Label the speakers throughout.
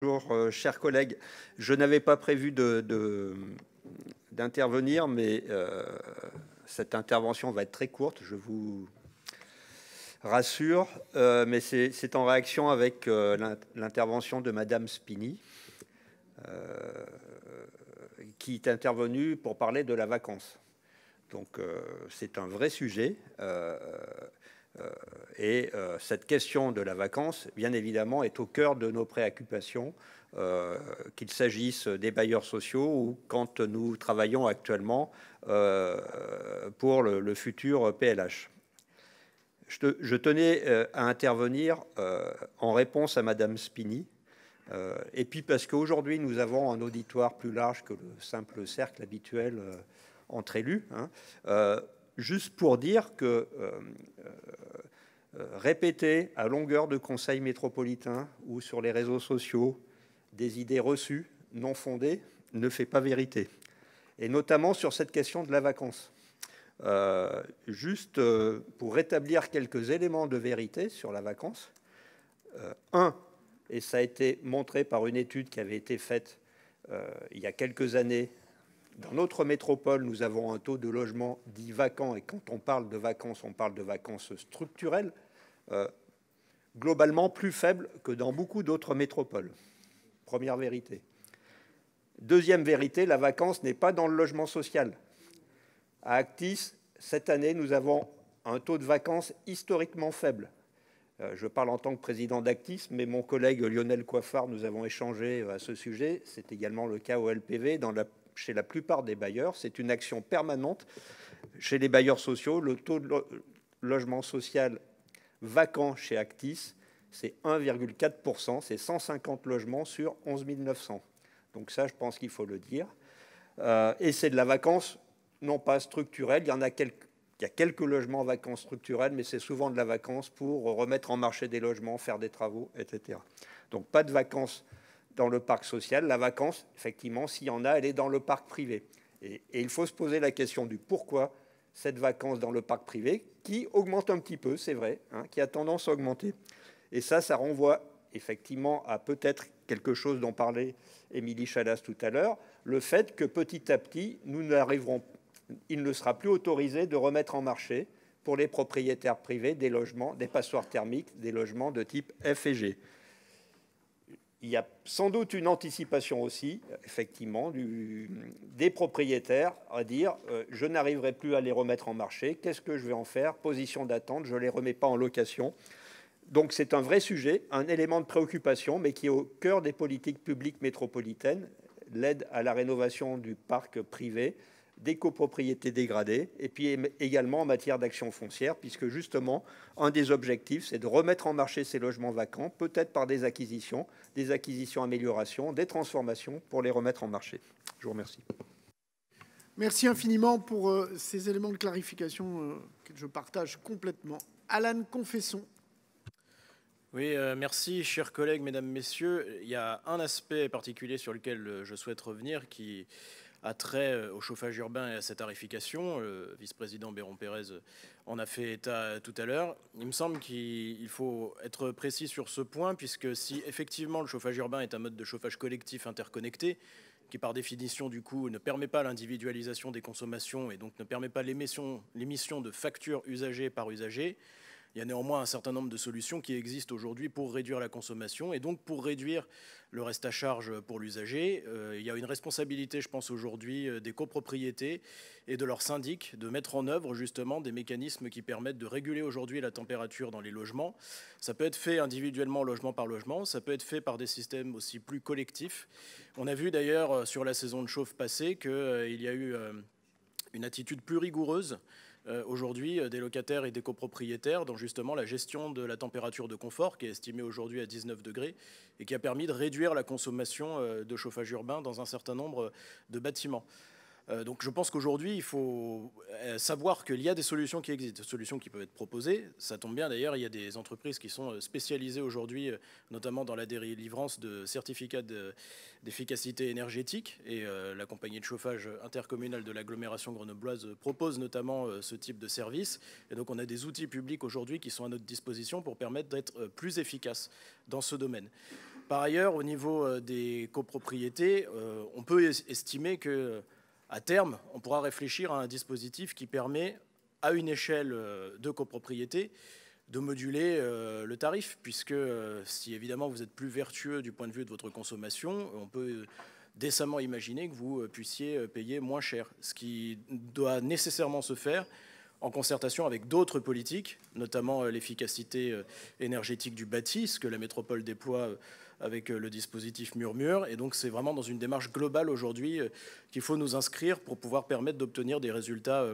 Speaker 1: Bonjour, chers collègues. Je n'avais pas prévu d'intervenir, mais cette intervention va être très courte, je vous rassure. Mais c'est en réaction avec l'intervention de Madame Spini, qui est intervenue pour parler de la vacance. Donc c'est un vrai sujet. Et cette question de la vacance, bien évidemment, est au cœur de nos préoccupations, qu'il s'agisse des bailleurs sociaux ou quand nous travaillons actuellement pour le futur PLH. Je tenais à intervenir en réponse à Madame Spini, et puis parce qu'aujourd'hui, nous avons un auditoire plus large que le simple cercle habituel entre élus, juste pour dire que répéter à longueur de conseils métropolitains ou sur les réseaux sociaux des idées reçues, non fondées, ne fait pas vérité. Et notamment sur cette question de la vacance. Juste pour rétablir quelques éléments de vérité sur la vacance. Et ça a été montré par une étude qui avait été faite il y a quelques années. Dans notre métropole, nous avons un taux de logement dit vacant, et quand on parle de vacances structurelles, globalement plus faible que dans beaucoup d'autres métropoles. Première vérité. Deuxième vérité, la vacance n'est pas dans le logement social. À Actis, cette année, nous avons un taux de vacances historiquement faible. Je parle en tant que président d'Actis, mais mon collègue Lionel Coiffard, nous avons échangé à ce sujet. C'est également le cas au LPV, chez la plupart des bailleurs. C'est une action permanente. Chez les bailleurs sociaux, le taux de logement social vacant chez Actis, c'est 1,4%, c'est 150 logements sur 11 900. Donc ça, je pense qu'il faut le dire. Et c'est de la vacance, non pas structurelle. Il y a quelques logements vacances structurels, mais c'est souvent de la vacance pour remettre en marché des logements, faire des travaux, etc. Donc pas de vacances dans le parc social. La vacance, effectivement, s'il y en a, elle est dans le parc privé. Et il faut se poser la question du pourquoi cette vacance dans le parc privé, qui augmente un petit peu, c'est vrai, qui a tendance à augmenter. Et ça renvoie effectivement à peut-être quelque chose dont parlait Émilie Chalas tout à l'heure, le fait que petit à petit, il ne sera plus autorisé de remettre en marché pour les propriétaires privés des logements, des passoires thermiques, des logements de type F et G. Il y a sans doute une anticipation aussi, effectivement, des propriétaires à dire je n'arriverai plus à les remettre en marché, qu'est-ce que je vais en faire? Position d'attente, je ne les remets pas en location. Donc c'est un vrai sujet, un élément de préoccupation, mais qui est au cœur des politiques publiques métropolitaines, l'aide à la rénovation du parc privé, des copropriétés dégradées, et puis également en matière d'action foncière, puisque justement, un des objectifs, c'est de remettre en marché ces logements vacants, peut-être par des acquisitions améliorations, des transformations pour les remettre en marché. Je vous remercie.
Speaker 2: Merci infiniment pour ces éléments de clarification que je partage complètement. Alan Confesson.
Speaker 3: Oui, merci, chers collègues, mesdames, messieurs. Il y a un aspect particulier sur lequel je souhaite revenir qui a trait au chauffage urbain et à sa tarification. Le vice-président Béron Pérez en a fait état tout à l'heure. Il me semble qu'il faut être précis sur ce point, puisque si effectivement le chauffage urbain est un mode de chauffage collectif interconnecté, qui par définition du coup ne permet pas l'individualisation des consommations et donc ne permet pas l'émission de factures usagées par usager, il y a néanmoins un certain nombre de solutions qui existent aujourd'hui pour réduire la consommation et donc pour réduire le reste à charge pour l'usager. Il y a une responsabilité, je pense aujourd'hui, des copropriétés et de leurs syndics de mettre en œuvre justement des mécanismes qui permettent de réguler aujourd'hui la température dans les logements. Ça peut être fait individuellement, logement par logement, ça peut être fait par des systèmes aussi plus collectifs. On a vu d'ailleurs sur la saison de chauffe passée qu'il y a eu une attitude plus rigoureuse aujourd'hui des locataires et des copropriétaires dans justement la gestion de la température de confort qui est estimée aujourd'hui à 19 degrés et qui a permis de réduire la consommation de chauffage urbain dans un certain nombre de bâtiments. Donc je pense qu'aujourd'hui, il faut savoir qu'il y a des solutions qui existent, des solutions qui peuvent être proposées. Ça tombe bien d'ailleurs, il y a des entreprises qui sont spécialisées aujourd'hui, notamment dans la délivrance de certificats d'efficacité énergétique. Et la compagnie de chauffage intercommunale de l'agglomération grenobloise propose notamment ce type de service. Et donc on a des outils publics aujourd'hui qui sont à notre disposition pour permettre d'être plus efficaces dans ce domaine. Par ailleurs, au niveau des copropriétés, on peut estimer qu'à terme, on pourra réfléchir à un dispositif qui permet, à une échelle de copropriété, de moduler le tarif, puisque si évidemment vous êtes plus vertueux du point de vue de votre consommation, on peut décemment imaginer que vous puissiez payer moins cher, ce qui doit nécessairement se faire en concertation avec d'autres politiques, notamment l'efficacité énergétique du bâti, ce que la métropole déploie avec le dispositif Murmure. Et donc c'est vraiment dans une démarche globale aujourd'hui qu'il faut nous inscrire pour pouvoir permettre d'obtenir des résultats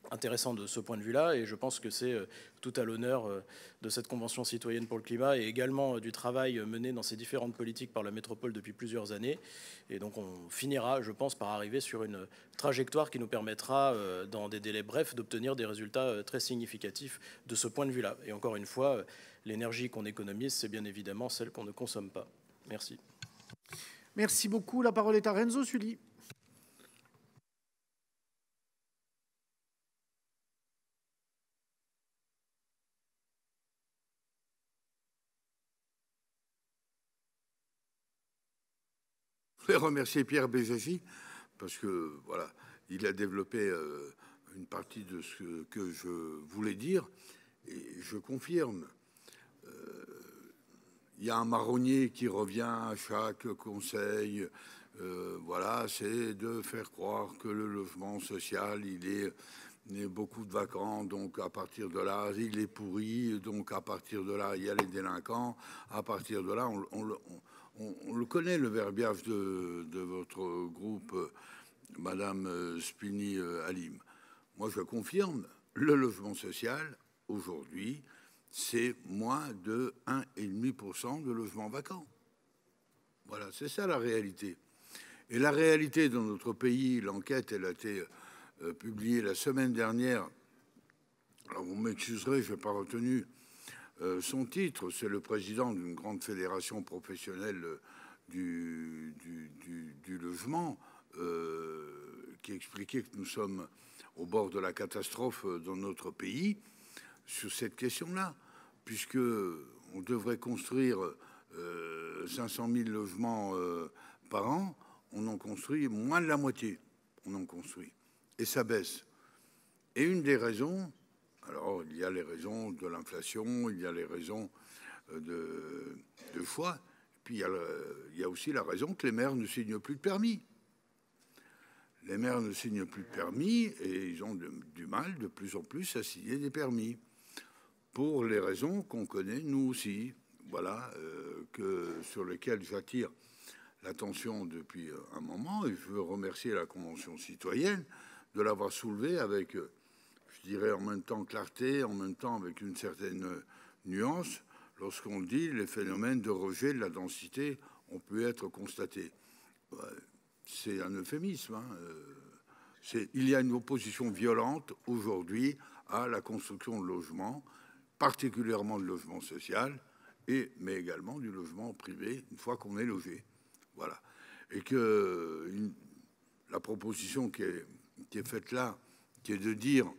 Speaker 3: intéressant de ce point de vue-là, et je pense que c'est tout à l'honneur de cette Convention citoyenne pour le climat et également du travail mené dans ces différentes politiques par la métropole depuis plusieurs années. Et donc on finira, je pense, par arriver sur une trajectoire qui nous permettra, dans des délais brefs, d'obtenir des résultats très significatifs de ce point de vue-là. Et encore une fois, l'énergie qu'on économise, c'est bien évidemment celle qu'on ne consomme pas. Merci.
Speaker 2: Merci beaucoup. La parole est à Renzo Sully.
Speaker 4: Je voulais remercier Pierre Béjaji parce que voilà, il a développé une partie de ce que je voulais dire et je confirme. Il y a un marronnier qui revient à chaque conseil. Voilà, c'est de faire croire que le logement social, il est beaucoup de vacants, donc à partir de là, il est pourri, donc à partir de là, il y a les délinquants. À partir de là, on le connaît, le verbiage de votre groupe, Madame Spini-Halim. Moi, je confirme, le logement social, aujourd'hui, c'est moins de 1,5% de logements vacants. Voilà, c'est ça la réalité. Et la réalité dans notre pays, l'enquête, elle a été publiée la semaine dernière. Alors, vous m'excuserez, je n'ai pas retenu son titre, c'est le président d'une grande fédération professionnelle du logement qui expliquait que nous sommes au bord de la catastrophe dans notre pays sur cette question-là, puisque on devrait construire 500 000 logements par an, on en construit moins de la moitié, on en construit, et ça baisse. Et une des raisons, alors, il y a les raisons de l'inflation, il y a les raisons de choix, puis il y a aussi la raison que les maires ne signent plus de permis. Les maires ne signent plus de permis et ils ont du mal de plus en plus à signer des permis, pour les raisons qu'on connaît nous aussi, voilà, sur lesquelles j'attire l'attention depuis un moment, et je veux remercier la Convention citoyenne de l'avoir soulevé avec... je dirais en même temps clarté, en même temps avec une certaine nuance, lorsqu'on dit les phénomènes de rejet de la densité ont pu être constatés. C'est un euphémisme. Hein. Il y a une opposition violente aujourd'hui à la construction de logements, particulièrement de logements sociaux, mais également du logement privé, une fois qu'on est logé. Voilà. Et que la proposition qui est faite là, qui est de dire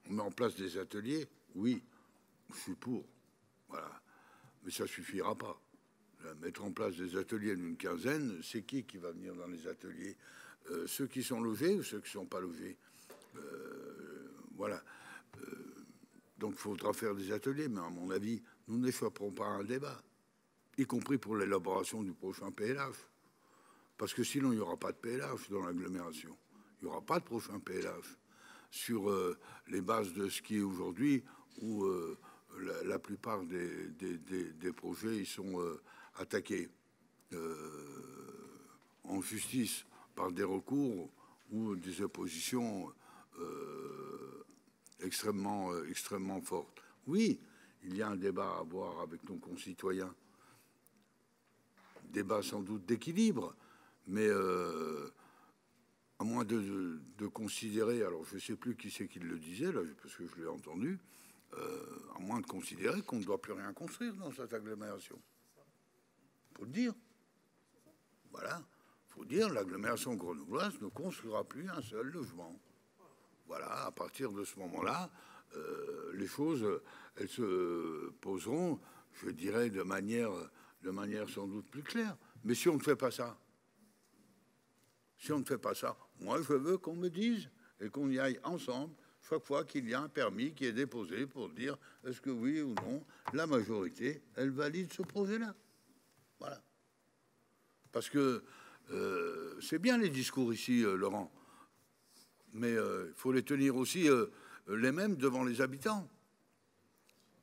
Speaker 4: on met en place des ateliers, oui, je suis pour, voilà, mais ça suffira pas. Mettre en place des ateliers d'une quinzaine, c'est qui va venir dans les ateliers? Ceux qui sont logés ou ceux qui ne sont pas logés? Voilà. Donc il faudra faire des ateliers, mais à mon avis, nous n'échapperons pas à un débat, y compris pour l'élaboration du prochain PLH. Parce que sinon, il n'y aura pas de PLH dans l'agglomération. Il n'y aura pas de prochain PLH. Sur les bases de ce qui est aujourd'hui, où la plupart des projets ils sont attaqués en justice par des recours ou des oppositions extrêmement fortes. Oui, il y a un débat à avoir avec nos concitoyens, débat sans doute d'équilibre, mais à moins de considérer, alors je ne sais plus qui c'est qui le disait, là, parce que je l'ai entendu, à moins de considérer qu'on ne doit plus rien construire dans cette agglomération. Il faut le dire. Voilà. Il faut dire l'agglomération grenobloise ne construira plus un seul logement. Voilà. À partir de ce moment-là, les choses, elles se poseront, je dirais, de manière de manière sans doute plus claire. Mais si on ne fait pas ça, moi je veux qu'on me dise et qu'on y aille ensemble chaque fois qu'il y a un permis qui est déposé pour dire est-ce que oui ou non, la majorité, elle valide ce projet-là. Voilà. Parce que c'est bien les discours ici, Laurent, mais il faut les tenir aussi les mêmes devant les habitants,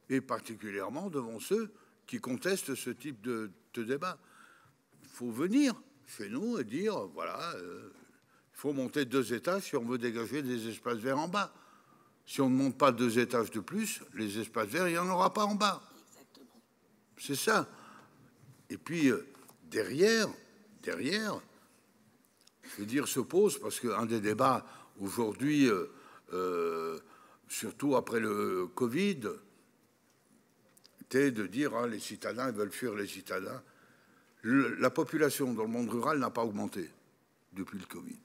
Speaker 4: et particulièrement devant ceux qui contestent ce type de débat. Il faut venir chez nous et dire, voilà, il faut monter 2 étages si on veut dégager des espaces verts en bas. Si on ne monte pas 2 étages de plus, les espaces verts, il n'y en aura pas en bas. C'est ça. Et puis, derrière, je veux dire, se pose, parce qu'un des débats aujourd'hui, surtout après le Covid, était de dire les citadins, ils veulent fuir les citadins. La population dans le monde rural n'a pas augmenté depuis le Covid.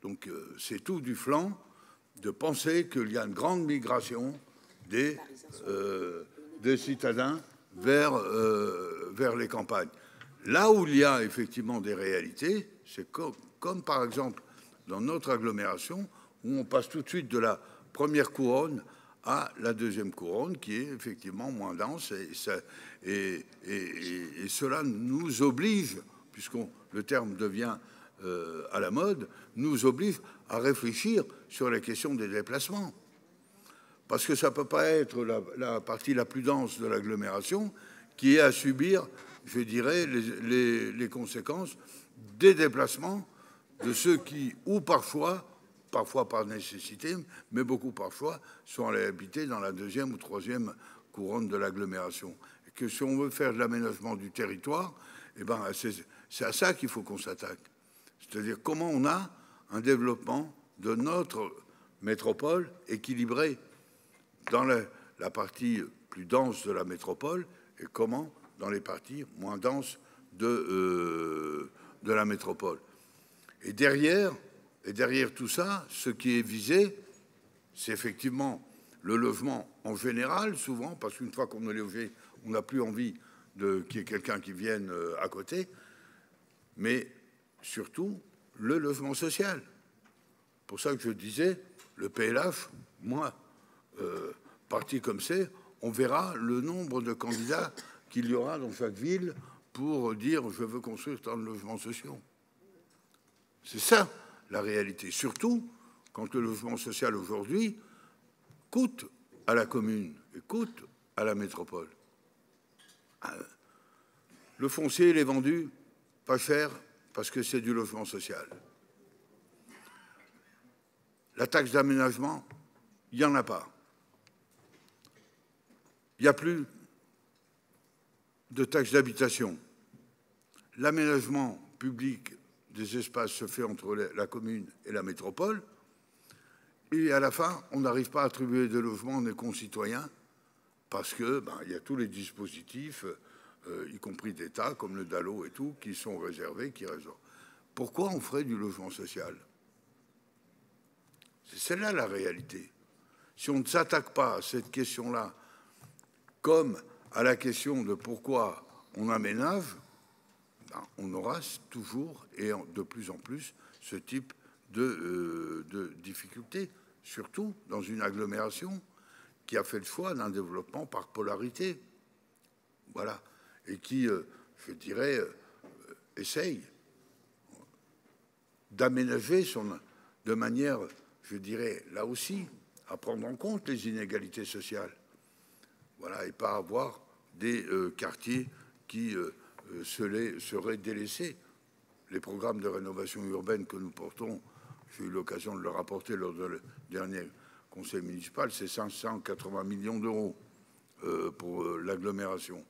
Speaker 4: Donc, c'est tout du flanc de penser qu'il y a une grande migration des citadins vers les campagnes. Là où il y a effectivement des réalités, c'est comme par exemple dans notre agglomération, où on passe tout de suite de la première couronne à la deuxième couronne, qui est effectivement moins dense, et cela nous oblige, puisque le terme devient à la mode, nous oblige à réfléchir sur la question des déplacements. Parce que ça ne peut pas être la partie la plus dense de l'agglomération qui est à subir, je dirais, les conséquences des déplacements de ceux qui, ou parfois par nécessité, mais beaucoup par choix, sont allés habiter dans la deuxième ou troisième couronne de l'agglomération. Et que si on veut faire de l'aménagement du territoire, eh ben, c'est à ça qu'il faut qu'on s'attaque. C'est-à-dire comment on a un développement de notre métropole équilibré dans la partie plus dense de la métropole et comment dans les parties moins denses de la métropole. Et derrière tout ça, ce qui est visé, c'est effectivement le logement en général, souvent, parce qu'une fois qu'on est logé, on n'a plus envie qu'il y ait quelqu'un qui vienne à côté, mais surtout le logement social. Pour ça que je disais, le PLH, moi, parti comme c'est, on verra le nombre de candidats qu'il y aura dans chaque ville pour dire je veux construire tant de logements sociaux. C'est ça la réalité. Surtout quand le logement social aujourd'hui coûte à la commune et coûte à la métropole. Le foncier, il est vendu pas cher parce que c'est du logement social. La taxe d'aménagement, il n'y en a pas. Il n'y a plus de taxe d'habitation. L'aménagement public des espaces se fait entre la commune et la métropole. Et à la fin, on n'arrive pas à attribuer de logements à nos concitoyens parce que il y a tous les dispositifs, y compris d'État, comme le DALO et tout, qui sont réservés, qui réservent. Pourquoi on ferait du logement social? C'est celle-là la réalité. Si on ne s'attaque pas à cette question-là, comme à la question de pourquoi on aménage, on aura toujours et de plus en plus ce type de difficultés, surtout dans une agglomération qui a fait le choix d'un développement par polarité. Voilà. Et qui, je dirais, essaye d'aménager de manière, je dirais, là aussi, à prendre en compte les inégalités sociales. Voilà, et pas avoir des quartiers qui seraient délaissés. Les programmes de rénovation urbaine que nous portons, j'ai eu l'occasion de le rapporter lors du dernier conseil municipal, c'est 580 millions d'euros pour l'agglomération,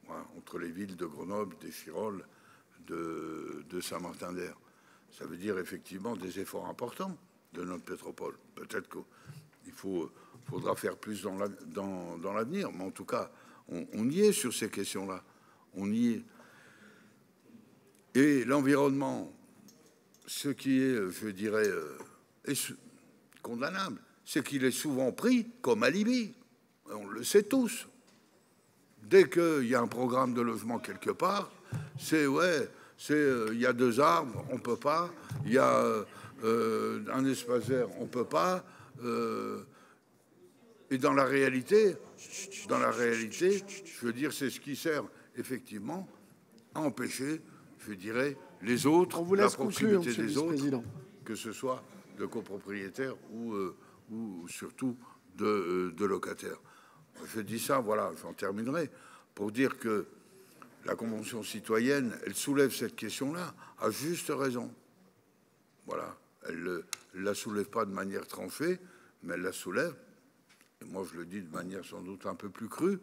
Speaker 4: voilà, entre les villes de Grenoble, d'Échirolles, de Saint-Martin-d'Hères. Ça veut dire effectivement des efforts importants de notre métropole. Peut-être qu'il faudra faire plus dans l'avenir, mais en tout cas, on y est sur ces questions-là. On y est. Et l'environnement, ce qui est, je dirais, condamnable, c'est qu'il est souvent pris comme alibi. On le sait tous. dès qu'il y a un programme de logement quelque part, c'est ouais, il y a 2 arbres, on ne peut pas, il y a un espace vert, on ne peut pas. Et dans la réalité, je veux dire, c'est ce qui sert effectivement à empêcher, je dirais, les autres, la proximité des autres, que ce soit de copropriétaires ou surtout de locataires. Je dis ça, voilà, j'en terminerai, pour dire que la Convention citoyenne, elle soulève cette question-là à juste raison. Voilà, elle ne la soulève pas de manière tranchée, mais elle la soulève, et moi je le dis de manière sans doute un peu plus crue,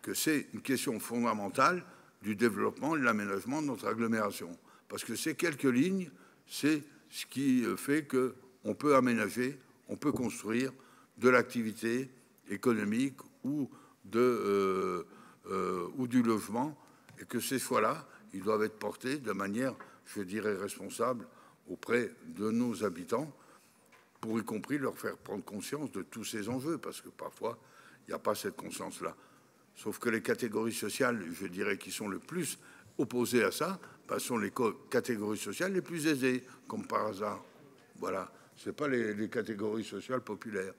Speaker 4: que c'est une question fondamentale du développement et de l'aménagement de notre agglomération. Parce que ces quelques lignes, c'est ce qui fait qu'on peut aménager, on peut construire de l'activité économique ou du logement, et que ces choix-là, ils doivent être portés de manière, je dirais, responsable auprès de nos habitants, pour y compris leur faire prendre conscience de tous ces enjeux, parce que parfois, il n'y a pas cette conscience-là. Sauf que les catégories sociales, je dirais, qui sont le plus opposées à ça, ben, sont les catégories sociales les plus aisées, comme par hasard. Voilà, ce n'est pas les catégories sociales populaires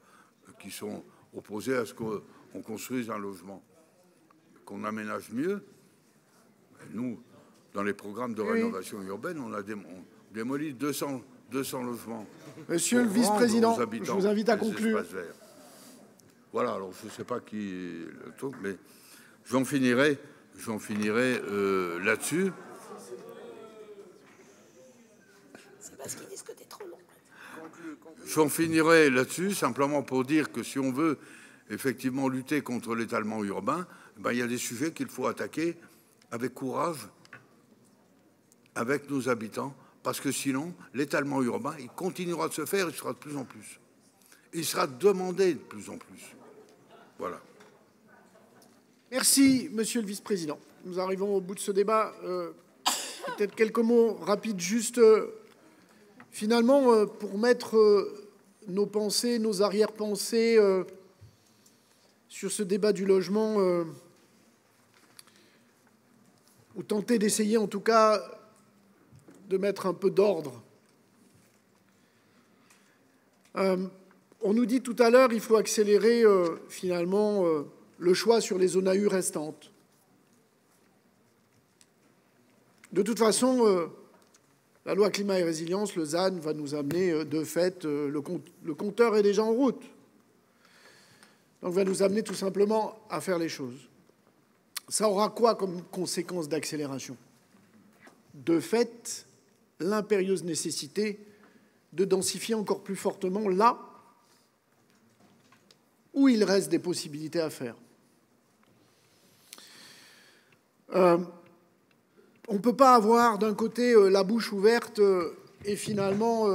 Speaker 4: qui sont opposées à ce qu'on construise un logement, qu'on aménage mieux. Et nous, dans les programmes de rénovation urbaine, on a démoli 200 logements.
Speaker 2: Monsieur le vice-président, je vous invite à conclure.
Speaker 4: Voilà, alors je ne sais pas qui le truc, mais j'en finirai là-dessus. C'est parce qu'ils disent que t'es trop long. J'en finirai là-dessus, simplement pour dire que si on veut effectivement lutter contre l'étalement urbain, ben, il y a des sujets qu'il faut attaquer avec courage, avec nos habitants, parce que sinon, l'étalement urbain, il continuera de se faire, il sera de plus en plus. Il sera demandé de plus en plus. Voilà.
Speaker 2: Merci, monsieur le vice-président. Nous arrivons au bout de ce débat. Peut-être quelques mots rapides, juste finalement, pour mettre nos pensées, nos arrière-pensées sur ce débat du logement, ou tenter d'essayer en tout cas de mettre un peu d'ordre. On nous dit tout à l'heure qu'il faut accélérer finalement le choix sur les zones AU restantes. De toute façon, la loi climat et résilience, le ZAN, va nous amener de fait, le compteur est déjà en route. Donc va nous amener tout simplement à faire les choses. Ça aura quoi comme conséquence d'accélération? De fait, l'impérieuse nécessité de densifier encore plus fortement là où il reste des possibilités à faire. On ne peut pas avoir d'un côté la bouche ouverte et finalement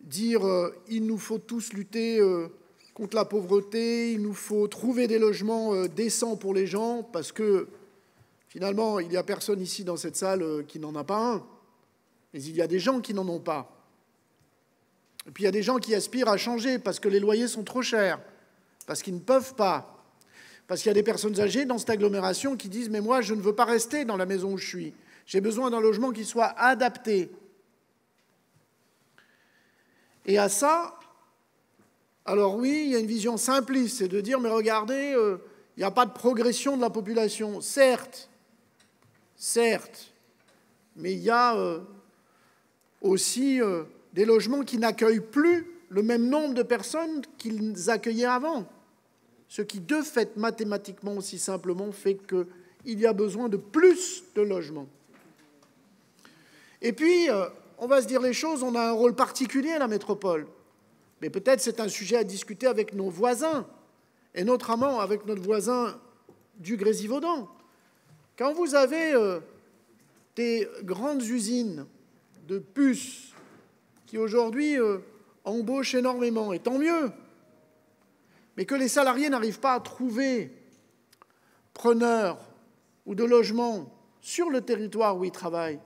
Speaker 2: dire il nous faut tous lutter contre la pauvreté, il nous faut trouver des logements décents pour les gens, parce que finalement il n'y a personne ici dans cette salle qui n'en a pas un, mais il y a des gens qui n'en ont pas. Et puis il y a des gens qui aspirent à changer parce que les loyers sont trop chers, parce qu'ils ne peuvent pas. Parce qu'il y a des personnes âgées dans cette agglomération qui disent « mais moi, je ne veux pas rester dans la maison où je suis. J'ai besoin d'un logement qui soit adapté. » Et à ça, alors oui, il y a une vision simpliste, c'est de dire « mais regardez, il n'y a pas de progression de la population. » Certes, mais il y a aussi des logements qui n'accueillent plus le même nombre de personnes qu'ils accueillaient avant. Ce qui, de fait, mathématiquement aussi simplement, fait qu'il y a besoin de plus de logements. Et puis, on va se dire les choses, on a un rôle particulier à la métropole. Mais peut-être c'est un sujet à discuter avec nos voisins, et notamment avec notre voisin du Grésivaudan. Quand vous avez des grandes usines de puces qui, aujourd'hui, embauchent énormément, et tant mieux, mais que les salariés n'arrivent pas à trouver preneurs ou de logements sur le territoire où ils travaillent,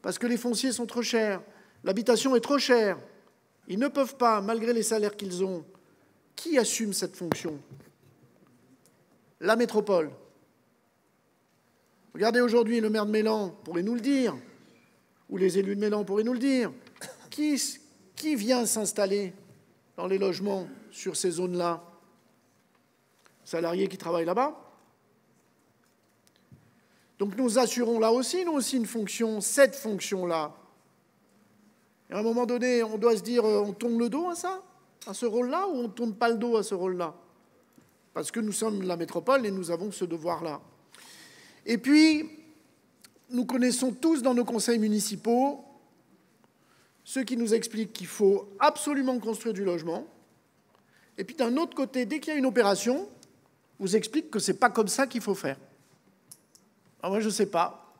Speaker 2: parce que les fonciers sont trop chers, l'habitation est trop chère, ils ne peuvent pas, malgré les salaires qu'ils ont. Qui assume cette fonction? La métropole. Regardez aujourd'hui, le maire de Mélan pourrait nous le dire, ou les élus de Mélan pourraient nous le dire. Qui vient s'installer dans les logements sur ces zones-là? Salariés qui travaillent là-bas. Donc nous assurons là aussi, nous aussi, une fonction, cette fonction-là. Et à un moment donné, on doit se dire, on tourne le dos à ça, à ce rôle-là, ou on ne tourne pas le dos à ce rôle-là? Parce que nous sommes la métropole et nous avons ce devoir-là. Et puis, nous connaissons tous dans nos conseils municipaux ceux qui nous expliquent qu'il faut absolument construire du logement. Et puis d'un autre côté, dès qu'il y a une opération, vous expliquent que ce n'est pas comme ça qu'il faut faire. Alors moi, je ne sais pas.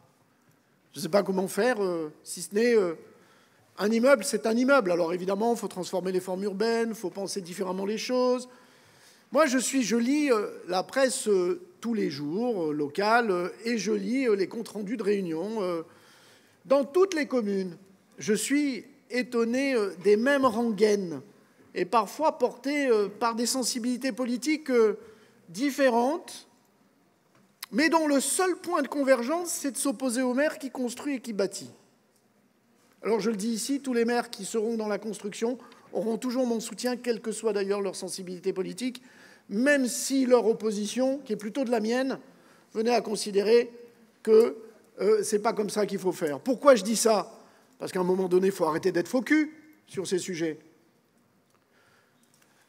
Speaker 2: Je ne sais pas comment faire, si ce n'est un immeuble, c'est un immeuble. Alors évidemment, il faut transformer les formes urbaines, il faut penser différemment les choses. Moi, je lis la presse tous les jours, locale, et je lis les comptes rendus de réunions. Dans toutes les communes, je suis étonné des mêmes rengaines, et parfois portées par des sensibilités politiques différentes, mais dont le seul point de convergence, c'est de s'opposer au maire qui construit et qui bâtit. Alors je le dis ici, tous les maires qui seront dans la construction auront toujours mon soutien, quelle que soit d'ailleurs leur sensibilité politique, même si leur opposition, qui est plutôt de la mienne, venait à considérer que ce n'est pas comme ça qu'il faut faire. Pourquoi je dis ça? Parce qu'à un moment donné, il faut arrêter d'être faux cul sur ces sujets.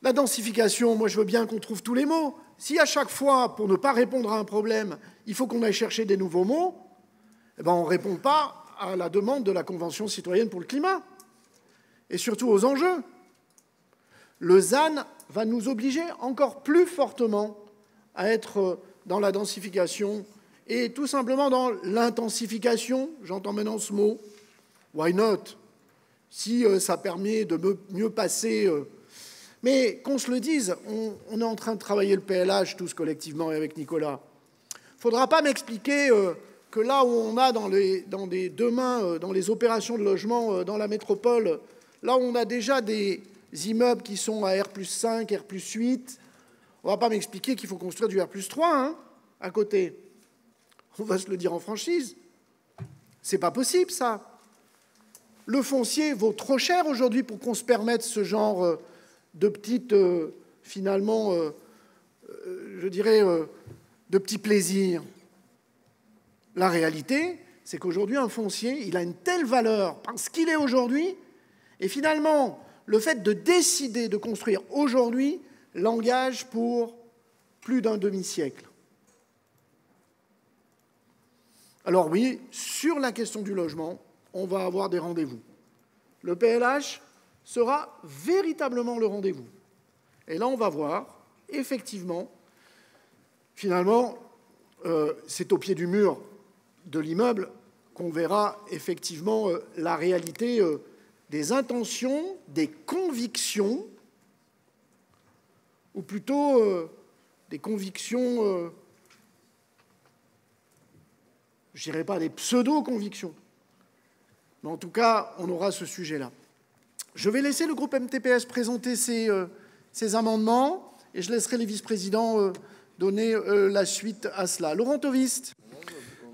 Speaker 2: La densification, moi je veux bien qu'on trouve tous les mots. Si à chaque fois, pour ne pas répondre à un problème, il faut qu'on aille chercher des nouveaux mots, eh ben on ne répond pas à la demande de la Convention citoyenne pour le climat, et surtout aux enjeux. Le ZAN va nous obliger encore plus fortement à être dans la densification et tout simplement dans l'intensification, j'entends maintenant ce mot, why not, si ça permet de mieux passer. Mais qu'on se le dise, on est en train de travailler le PLH tous collectivement et avec Nicolas. Il ne faudra pas m'expliquer que là où on a demain, dans les opérations de logement dans la métropole, là où on a déjà des immeubles qui sont à R+5, R+8, on ne va pas m'expliquer qu'il faut construire du R+3 hein, à côté. On va se le dire en franchise. C'est pas possible, ça. Le foncier vaut trop cher aujourd'hui pour qu'on se permette ce genre de petites, finalement, je dirais, de petits plaisirs. La réalité, c'est qu'aujourd'hui, un foncier, il a une telle valeur parce qu'il est aujourd'hui, et finalement, le fait de décider de construire aujourd'hui l'engage pour plus d'un demi-siècle. Alors oui, sur la question du logement, on va avoir des rendez-vous. Le PLH sera véritablement le rendez-vous. Et là, on va voir, effectivement, finalement, c'est au pied du mur de l'immeuble qu'on verra effectivement la réalité des intentions, des convictions, ou plutôt des convictions, je ne dirais pas des pseudo-convictions. Mais en tout cas, on aura ce sujet-là. Je vais laisser le groupe MTPS présenter ses amendements et je laisserai les vice-présidents donner la suite à cela. Laurent Tovist.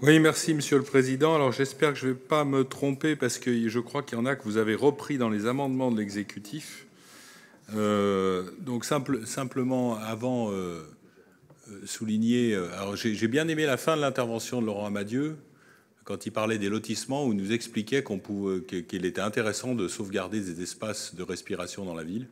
Speaker 5: Oui, merci, Monsieur le Président. Alors, j'espère que je ne vais pas me tromper parce que je crois qu'il y en a que vous avez repris dans les amendements de l'exécutif. Donc, simplement, avant, souligner... Alors, j'ai bien aimé la fin de l'intervention de Laurent Amadieu quand il parlait des lotissements, où il nous expliquait qu'il était intéressant de sauvegarder des espaces de respiration dans la ville.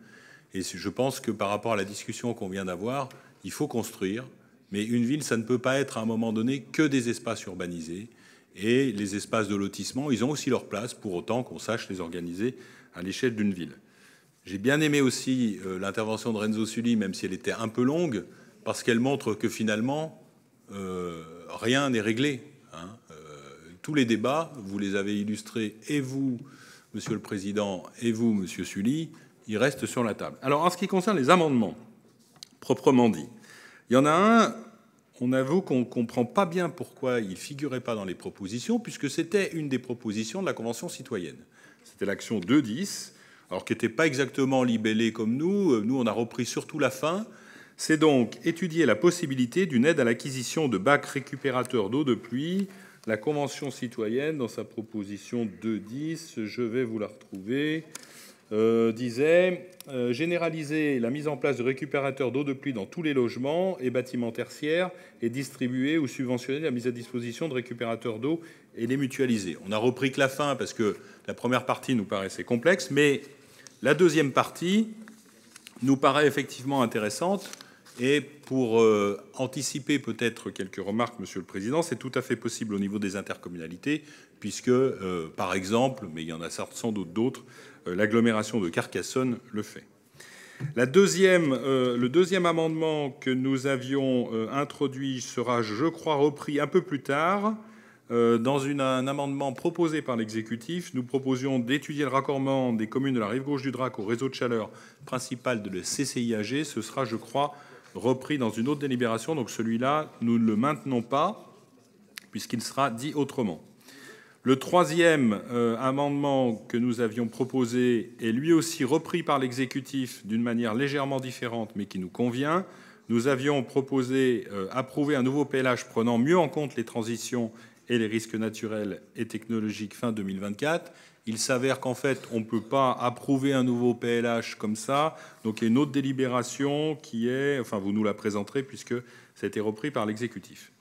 Speaker 5: Et je pense que par rapport à la discussion qu'on vient d'avoir, il faut construire. Mais une ville, ça ne peut pas être à un moment donné que des espaces urbanisés. Et les espaces de lotissement, ils ont aussi leur place, pour autant qu'on sache les organiser à l'échelle d'une ville. J'ai bien aimé aussi l'intervention de Renzo Sully, même si elle était un peu longue, parce qu'elle montre que finalement, rien n'est réglé. Hein. Tous les débats, vous les avez illustrés, et vous, Monsieur le Président, et vous, Monsieur Sully, ils restent sur la table. Alors, en ce qui concerne les amendements, proprement dit, il y en a un, on avoue qu'on ne comprend pas bien pourquoi il ne figurait pas dans les propositions, puisque c'était une des propositions de la Convention citoyenne. C'était l'action 2.10, alors qui n'était pas exactement libellée comme nous. Nous, on a repris surtout la fin. c'est donc étudier la possibilité d'une aide à l'acquisition de bacs récupérateurs d'eau de pluie. La Convention citoyenne, dans sa proposition 2.10, je vais vous la retrouver, disait généraliser la mise en place de récupérateurs d'eau de pluie dans tous les logements et bâtiments tertiaires et distribuer ou subventionner la mise à disposition de récupérateurs d'eau et les mutualiser. On a repris que la fin parce que la première partie nous paraissait complexe, mais la deuxième partie nous paraît effectivement intéressante. Et pour anticiper peut-être quelques remarques, Monsieur le Président, c'est tout à fait possible au niveau des intercommunalités, puisque, par exemple, mais il y en a sans doute d'autres, l'agglomération de Carcassonne le fait. Le deuxième amendement que nous avions introduit sera, je crois, repris un peu plus tard. Dans un amendement proposé par l'exécutif, nous proposions d'étudier le raccordement des communes de la rive gauche du Drac au réseau de chaleur principal de la CCIAG. Ce sera, je crois, repris dans une autre délibération. Donc celui-là, nous ne le maintenons pas, puisqu'il sera dit autrement. Le troisième amendement que nous avions proposé est lui aussi repris par l'exécutif d'une manière légèrement différente, mais qui nous convient. Nous avions proposé approuver un nouveau PLH prenant mieux en compte les transitions et les risques naturels et technologiques fin 2024. Il s'avère qu'en fait, on ne peut pas approuver un nouveau PLH comme ça. Donc il y a une autre délibération qui est... Enfin, vous nous la présenterez puisque ça a été repris par l'exécutif.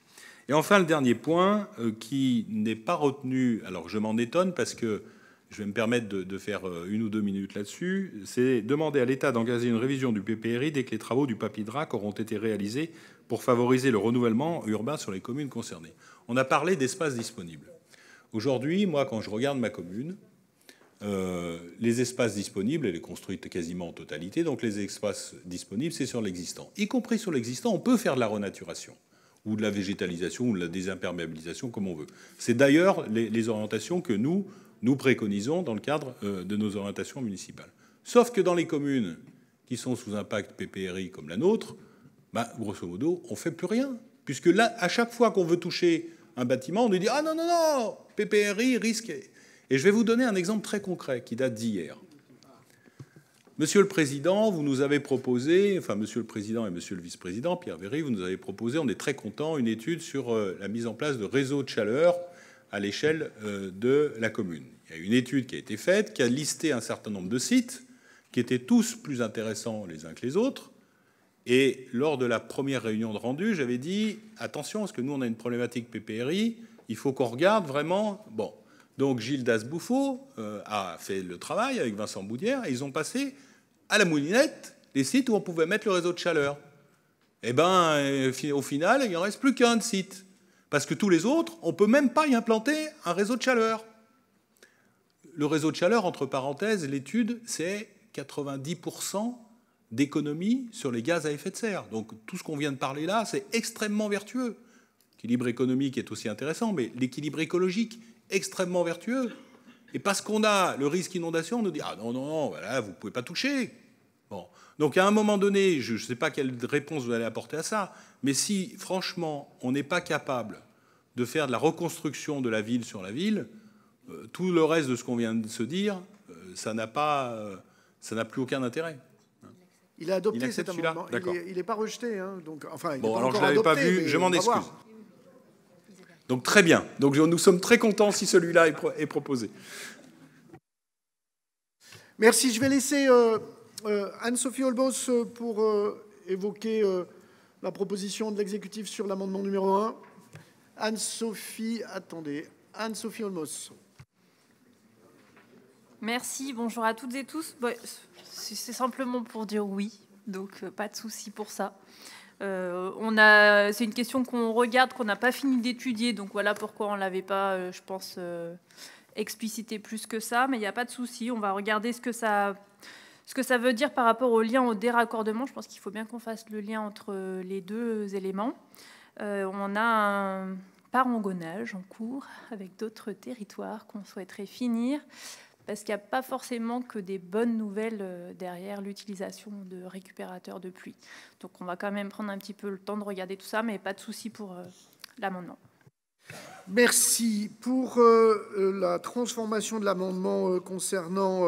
Speaker 5: Et enfin, le dernier point qui n'est pas retenu... Alors, je m'en étonne parce que je vais me permettre de faire 1 ou 2 minutes là-dessus. C'est demander à l'État d'engager une révision du PPRI dès que les travaux du PAPI-DRAC auront été réalisés pour favoriser le renouvellement urbain sur les communes concernées. On a parlé d'espaces disponibles. Aujourd'hui, moi, quand je regarde ma commune, les espaces disponibles, elle est construite quasiment en totalité, donc les espaces disponibles, c'est sur l'existant. Y compris sur l'existant, on peut faire de la renaturation, ou de la végétalisation, ou de la désimperméabilisation, comme on veut. C'est d'ailleurs les orientations que nous préconisons dans le cadre de nos orientations municipales. Sauf que dans les communes qui sont sous impact PPRI comme la nôtre, grosso modo, on ne fait plus rien. Puisque là, à chaque fois qu'on veut toucher un bâtiment, on nous dit « Ah non, non, non, PPRI, risque ». Et je vais vous donner un exemple très concret qui date d'hier. Monsieur le Président, vous nous avez proposé, enfin Monsieur le Président et Monsieur le Vice-président, Pierre Véry, vous nous avez proposé, on est très contents, une étude sur la mise en place de réseaux de chaleur à l'échelle de la commune. Il y a une étude qui a été faite, qui a listé un certain nombre de sites, qui étaient tous plus intéressants les uns que les autres. Et lors de la première réunion de rendu, j'avais dit, attention, parce que nous, on a une problématique PPRI, il faut qu'on regarde vraiment... Bon. Donc Gilles Das-Bouffot a fait le travail avec Vincent Boudière et ils ont passé à la moulinette les sites où on pouvait mettre le réseau de chaleur. Eh bien, au final, il n'en reste plus qu'un de site. Parce que tous les autres, on ne peut même pas y implanter un réseau de chaleur. Le réseau de chaleur, entre parenthèses, l'étude, c'est 90% d'économie sur les gaz à effet de serre. Donc tout ce qu'on vient de parler là, c'est extrêmement vertueux. L'équilibre économique est aussi intéressant, mais l'équilibre écologique, extrêmement vertueux. Et parce qu'on a le risque inondation, on nous dit « Ah non, non, non, voilà, vous ne pouvez pas toucher ». Bon. Donc à un moment donné, je ne sais pas quelle réponse vous allez apporter à ça, mais si franchement on n'est pas capable de faire de la reconstruction de la ville sur la ville, tout le reste de ce qu'on vient de se dire, ça n'a plus aucun intérêt.
Speaker 2: Il a adopté cet amendement. Il n'est pas rejeté. Hein, donc, enfin, il
Speaker 5: bon,
Speaker 2: pas
Speaker 5: alors
Speaker 2: encore
Speaker 5: je ne l'avais pas
Speaker 2: adopté,
Speaker 5: vu, je m'en excuse.
Speaker 2: Voir.
Speaker 5: Donc très bien. Donc nous sommes très contents si celui-là est proposé.
Speaker 2: Merci. Je vais laisser Anne-Sophie Olmos pour évoquer la proposition de l'exécutif sur l'amendement numéro 1. Anne-Sophie, attendez. Anne-Sophie Olmos.
Speaker 6: Merci. Bonjour à toutes et tous. Bon, c'est simplement pour dire oui. Donc pas de souci pour ça. C'est une question qu'on regarde, qu'on n'a pas fini d'étudier, donc voilà pourquoi on ne l'avait pas, je pense, explicité plus que ça, mais il n'y a pas de souci, on va regarder ce que ça veut dire par rapport au lien au déraccordement. Je pense qu'il faut bien qu'on fasse le lien entre les deux éléments. On a un parangonnage en cours avec d'autres territoires qu'on souhaiterait finir, parce qu'il n'y a pas forcément que des bonnes nouvelles derrière l'utilisation de récupérateurs de pluie. Donc on va quand même prendre un petit peu le temps de regarder tout ça, mais pas de souci pour l'amendement.
Speaker 2: Merci. Pour la transformation de l'amendement concernant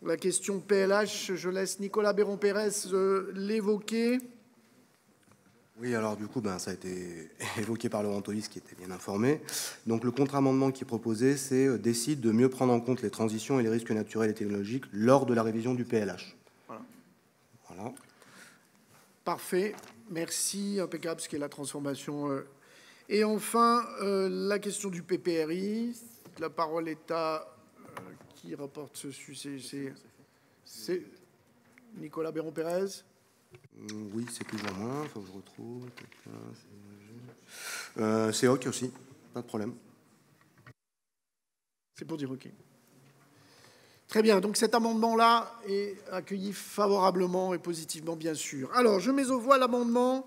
Speaker 2: la question PLH, je laisse Nicolas Béron-Pérez l'évoquer.
Speaker 7: Oui, alors du coup, ça a été évoqué par Laurent Tollis, qui était bien informé. Donc le contre-amendement qui est proposé, c'est décide de mieux prendre en compte les transitions et les risques naturels et technologiques lors de la révision du PLH. Voilà.
Speaker 2: Parfait. Merci. Impeccable, ce qui est la transformation. Et enfin, la question du PPRI. La parole est à... qui rapporte ce sujet? C'est Nicolas Béron-Pérez.
Speaker 7: Oui, c'est plus ou moins. Il faut que je retrouve. C'est OK aussi. Pas de problème.
Speaker 2: C'est pour dire OK. Très bien. Donc cet amendement-là est accueilli favorablement et positivement, bien sûr. Alors, je mets aux voix l'amendement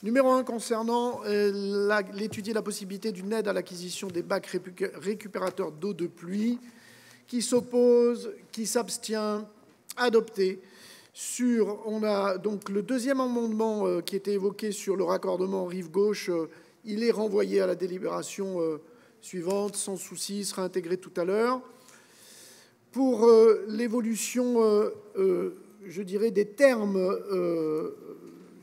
Speaker 2: numéro 1 concernant l'étudier la possibilité d'une aide à l'acquisition des bacs récupérateurs d'eau de pluie. Qui s'oppose, qui s'abstient, adopté. On a donc le deuxième amendement qui était évoqué sur le raccordement rive gauche. Il est renvoyé à la délibération suivante, sans souci, il sera intégré tout à l'heure. Pour l'évolution, je dirais, des termes,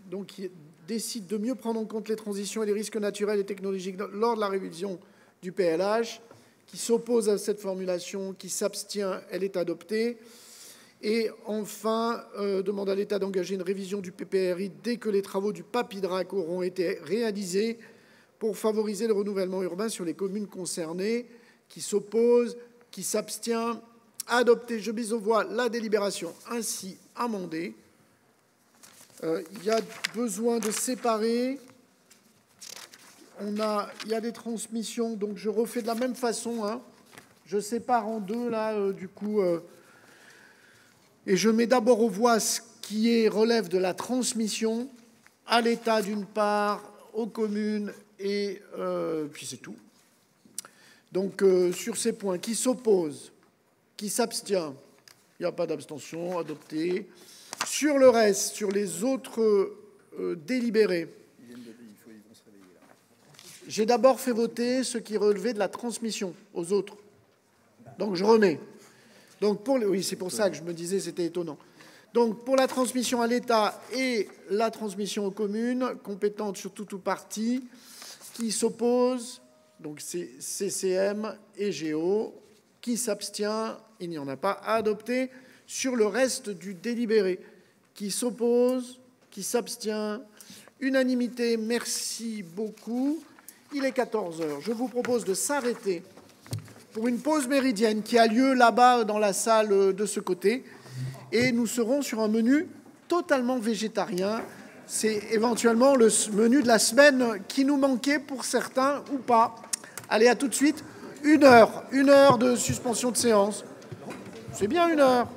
Speaker 2: donc qui décide de mieux prendre en compte les transitions et les risques naturels et technologiques lors de la révision du PLH, qui s'oppose à cette formulation, qui s'abstient, elle est adoptée. Et enfin, demande à l'État d'engager une révision du PPRI dès que les travaux du PAPIDRAC auront été réalisés pour favoriser le renouvellement urbain sur les communes concernées, qui s'oppose, qui s'abstient, adopté. Je mise aux voix la délibération ainsi amendée. Il y a besoin de séparer. Il y a des transmissions, donc je refais de la même façon. Hein. Je sépare en deux, là, du coup. Et je mets d'abord aux voix ce qui relève de la transmission à l'État, d'une part, aux communes, et puis c'est tout. Donc, sur ces points, qui s'oppose, qui s'abstient, il n'y a pas d'abstention, adopté. Sur le reste, sur les autres délibérés, j'ai d'abord fait voter ce qui relevait de la transmission aux autres. Donc, je remets. Donc oui, c'est pour ça que je me disais c'était étonnant. Donc, pour la transmission à l'État et la transmission aux communes, compétentes sur tout ou partie, qui s'opposent, donc c'est CCM et Géo, qui s'abstient, il n'y en a pas, adopté. Sur le reste du délibéré, qui s'oppose, qui s'abstient, unanimité, merci beaucoup. Il est 14 heures. Je vous propose de s'arrêter pour une pause méridienne qui a lieu là-bas dans la salle de ce côté. Et nous serons sur un menu totalement végétarien. C'est éventuellement le menu de la semaine qui nous manquait pour certains ou pas. Allez, à tout de suite. Une heure de suspension de séance. C'est bien 1 heure.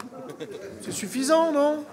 Speaker 2: C'est suffisant, non ?